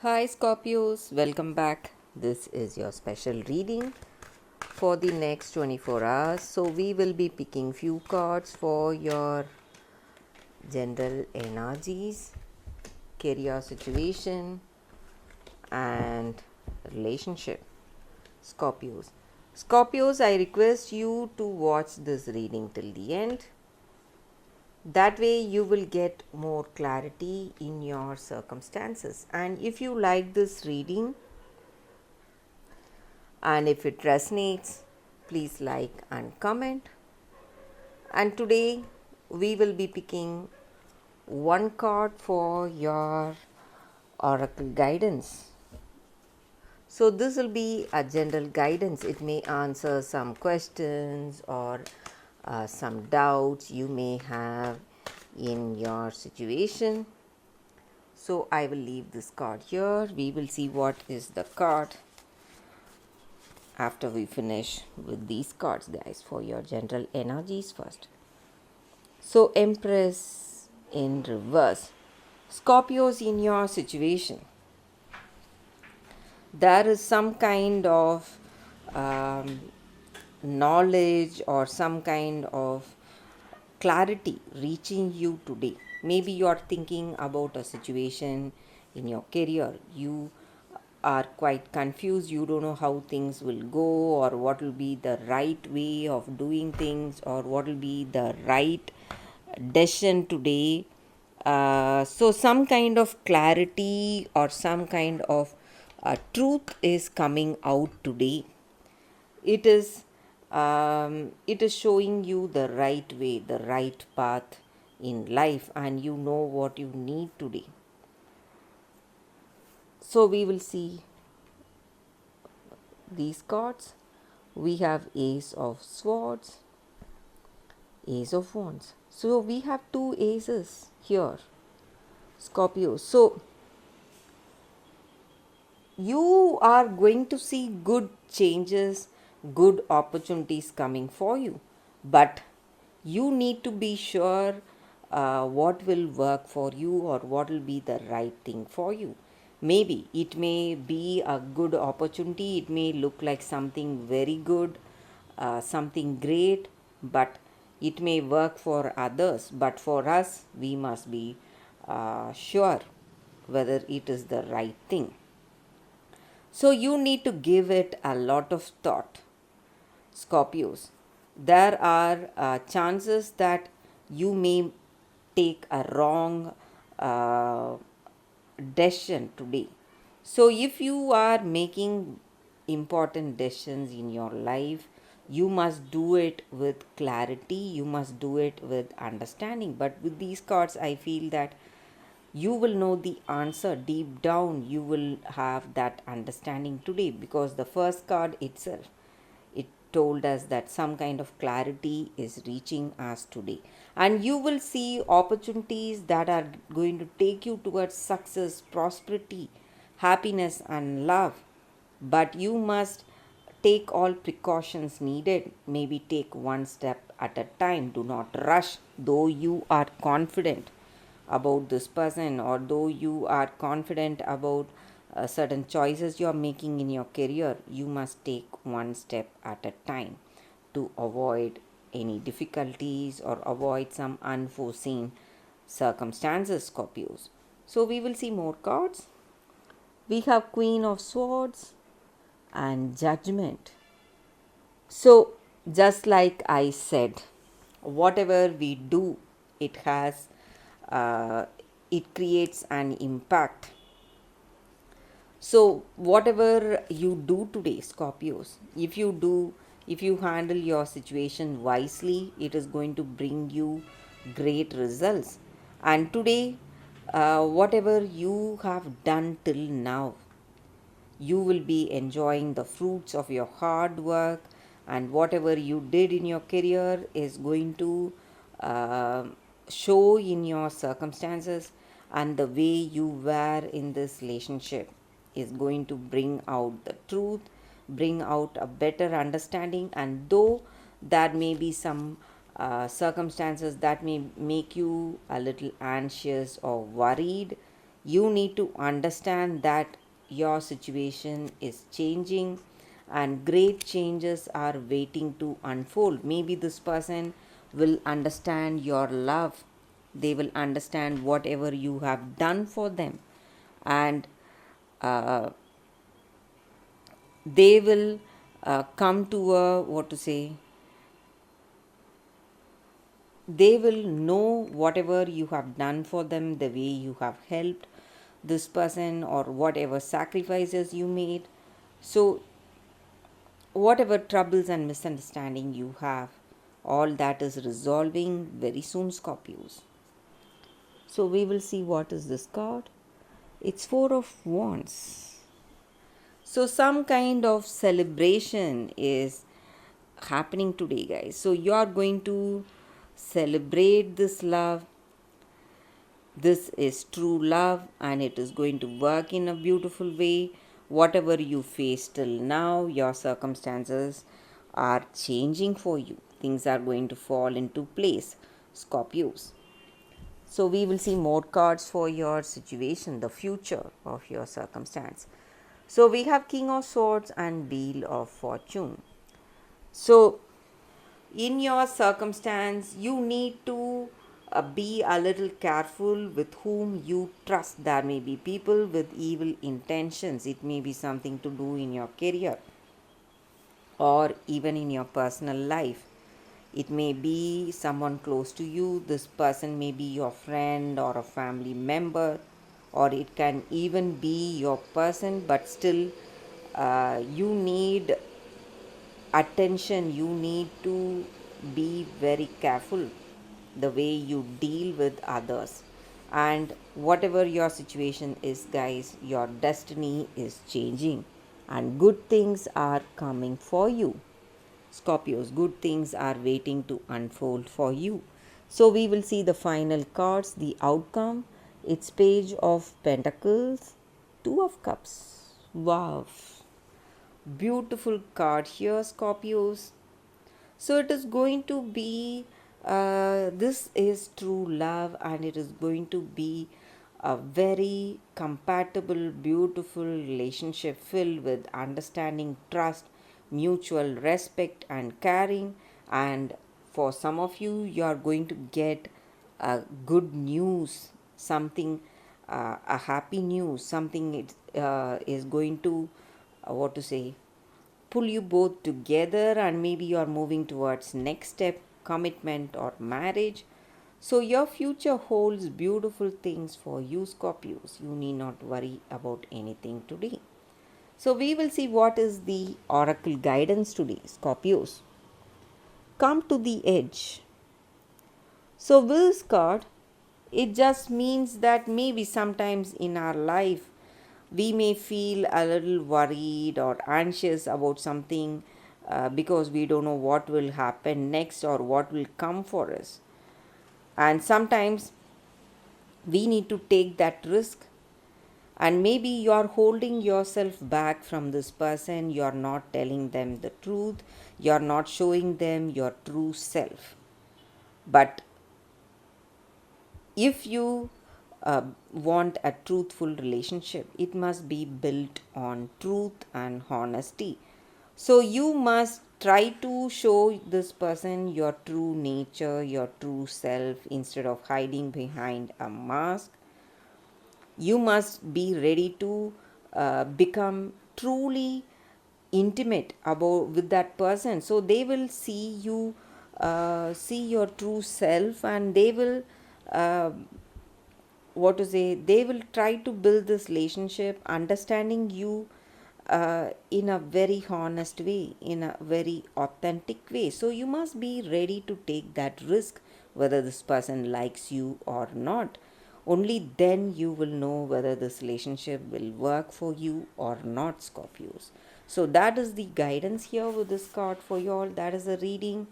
Hi Scorpios, welcome back. This is your special reading for the next 24 hours. So we will be picking few cards for your general energies, career situation and relationship. Scorpios. Scorpios, I request you to watch this reading till the end. That way you will get more clarity in your circumstances. And if you like this reading, and if it resonates, please like and comment. And today we will be picking one card for your oracle guidance. So this will be a general guidance. It may answer some questions or some doubts you may have in your situation. So I will leave this card here. We will see what is the card after we finish with these cards, guys, for your general energies first. So Empress in reverse. Scorpios, in your situation, there is some kind of knowledge or some kind of clarity reaching you today. Maybe you are thinking about a situation in your career. You are quite confused. You don't know how things will go, or what will be the right way of doing things, or what will be the right decision today. So, some kind of clarity or some kind of truth is coming out today. It is showing you the right way, the right path in life, and you know what you need today. So we will see these cards. We have Ace of Swords, Ace of Wands. So we have two aces here, Scorpio. So you are going to see good changes, good opportunities coming for you, but you need to be sure what will work for you or what will be the right thing for you. Maybe it may be a good opportunity, it may look like something very good, something great, but it may work for others, but for us we must be sure whether it is the right thing. So you need to give it a lot of thought, Scorpios. There are chances that you may take a wrong uh, decision today. So if you are making important decisions in your life, you must do it with clarity, you must do it with understanding. But with these cards, I feel that you will know the answer deep down. You will have that understanding today, because the first card itself, it told us that some kind of clarity is reaching us today, and you will see opportunities that are going to take you towards success, prosperity, happiness and love. But you must take all precautions needed. Maybe take one step at a time. Do not rush. Though you are confident about this person, or though you are confident about certain choices you are making in your career, you must take one step at a time to avoid any difficulties or avoid some unforeseen circumstances, Scorpios. So we will see more cards. We have Queen of Swords and Judgment. So, just like I said, whatever we do, it has, it creates an impact. So, whatever you do today, Scorpios, if you handle your situation wisely, it is going to bring you great results. And today, whatever you have done till now, you will be enjoying the fruits of your hard work, and whatever you did in your career is going to uh, show in your circumstances, and the way you were in this relationship is going to bring out the truth, bring out a better understanding. And though there may be some circumstances that may make you a little anxious or worried, You need to understand that your situation is changing and great changes are waiting to unfold. Maybe this person will understand your love, they will understand whatever you have done for them, and uh, they will come to a what to say, they will know whatever you have done for them, the way you have helped this person, or whatever sacrifices you made. So, whatever troubles and misunderstanding you have, all that is resolving very soon, Scorpios. So, we will see what is this card. It's Four of Wands. So, some kind of celebration is happening today, guys. So, you are going to celebrate this love. This is true love and it is going to work in a beautiful way. Whatever you face till now, your circumstances are changing for you. Things are going to fall into place, Scorpios. So, we will see more cards for your situation, the future of your circumstance. So, we have King of Swords and Wheel of Fortune. So, in your circumstance, you need to be a little careful with whom you trust. There may be people with evil intentions. It may be something to do in your career or even in your personal life. It may be someone close to you. This person may be your friend or a family member, or it can even be your person, but still, you need attention. You need to be very careful the way you deal with others. And whatever your situation is, guys, your destiny is changing and good things are coming for you. Scorpios, good things are waiting to unfold for you. So we will see the final cards, the outcome. It's Page of Pentacles, Two of Cups. Wow. Beautiful card here, Scorpios. So it is going to be, this is true love, and it is going to be a very compatible, beautiful relationship filled with understanding, trust, mutual respect, and caring. And for some of you, you are going to get good news, something, a happy news, something it is going to, what to say, pull you both together, and maybe you are moving towards next step, commitment or marriage. So your future holds beautiful things for you, Scorpios. You need not worry about anything today. So we will see what is the oracle guidance today, Scorpios. Come to the edge. So this card, it just means that maybe sometimes in our life we may feel a little worried or anxious about something, because we don't know what will happen next or what will come for us. And sometimes we need to take that risk, and maybe you are holding yourself back from this person. You are not telling them the truth, you are not showing them your true self. But if you want a truthful relationship, it must be built on truth and honesty. So you must try to show this person your true nature, your true self, instead of hiding behind a mask. You must be ready to become truly intimate about with that person, so they will see you, see your true self, and they will, uh, what to say, they will try to build this relationship understanding you in a very honest way, in a very authentic way. So you must be ready to take that risk, whether this person likes you or not. Only then you will know whether this relationship will work for you or not, Scorpios. So that is the guidance here with this card for you all. That is the reading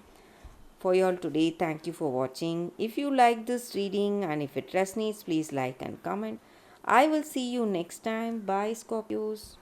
for you all today. Thank you for watching. If you like this reading and if it resonates, please like and comment. I will see you next time. Bye, Scorpios.